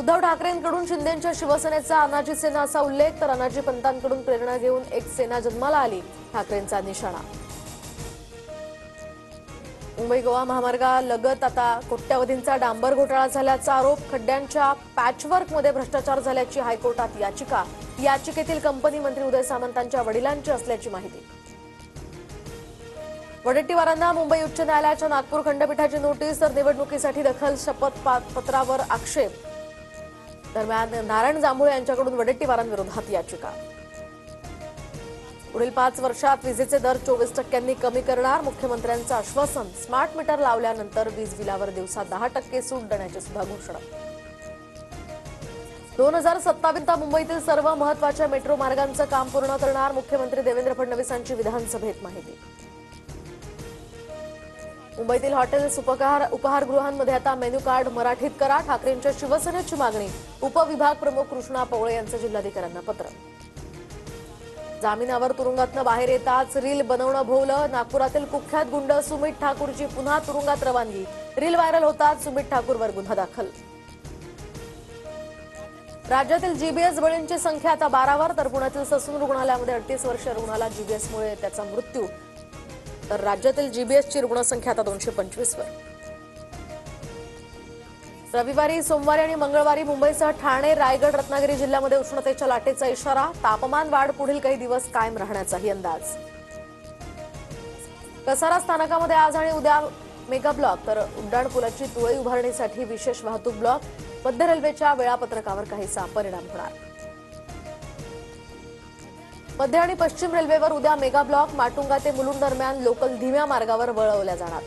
उद्धव ठाकरेंकडून शिंदेंच्या शिवसेनेचा अनाजी सेना असा उल्लेख, तर अनाजी पंतांकडून प्रेरणा घेऊन एक सेना जन्माला आली, ठाकरेंचा निशाणा. मुंबई गोवा महामार्गालगत आता कोट्यवधींचा डांबर घोटाळा झाल्याचा आरोप. खड्ड्यांच्या पॅचवर्कमध्ये भ्रष्टाचार झाल्याची हायकोर्टात याचिका. याचिकेतील कंपनी मंत्री उदय सामंतांच्या वडिलांची असल्याची माहिती. वडेट्टीवारांना मुंबई उच्च न्यायालयाच्या नागपूर खंडपीठाची नोटीस, तर निवडणुकीसाठी दखल शपथपत्रावर आक्षेप. दरम्यान नारायण जांभुळे यांच्याकडून वडेट्टीवारांविरोधात याचिका. पुढील 5 वर्षात वीजेचे दर 24% कमी करणार, मुख्यमंत्र्यांचं आश्वासन. स्मार्ट मीटर लावल्यानंतर वीज बिलावर दिवसा 10% सूट देण्याची सुद्धा घोषणा. 2027 मुंबईतील सर्व महत्वाच्या मेट्रो मार्गांचं काम पूर्ण करणार, मुख्यमंत्री देवेंद्र फडणवीसांची विधानसभेत माहिती. मुंबईतील हॉटेल्स उपहारगृहांमध्ये आता मेन्यू कार्ड मराठीत करा, ठाकरेंच्या शिवसेनेची मागणी. उपविभाग प्रमुख कृष्णा पवळे यांचं जिल्हाधिकाऱ्यांना पत्र. जामिनावर तुरुंगातनं बाहेर येताच रील बनवणं भोवलं, नागपुरातील कुख्यात गुंड सुमित ठाकूरची पुन्हा तुरुंगात रवानगी. रील व्हायरल होताच सुमित ठाकूरवर गुन्हा दाखल. राज्यातील जीबीएस बळींची संख्या आता 12वर, तर पुण्यातील ससून रुग्णालयामध्ये 38 वर्षीय रुग्णाला जीबीएसमुळे त्याचा मृत्यू. तर राज्यातील जीबीएसची रुग्णसंख्या आता 225वर. रविवारी, सोमवारी आणि मंगळवारी मुंबईसह ठाणे, रायगड, रत्नागिरी जिल्ह्यामध्ये उष्णतेच्या लाटेचा इशारा. तापमान वाढ पुढील काही दिवस कायम राहण्याचाही अंदाज. कसारा स्थानकामध्ये आज आणि उद्या मेगा ब्लॉक, तर उड्डाणपुलाची तुळई उभारणीसाठी विशेष वाहतूक ब्लॉक. मध्य रेल्वेच्या वेळापत्रकावर काहीसा परिणाम होणार. मध्य आणि पश्चिम रेल्वेवर उद्या मेगा ब्लॉक. माटुंगा ते मुलुंड दरम्यान लोकल धीम्या मार्गावर वळवल्या जाणार.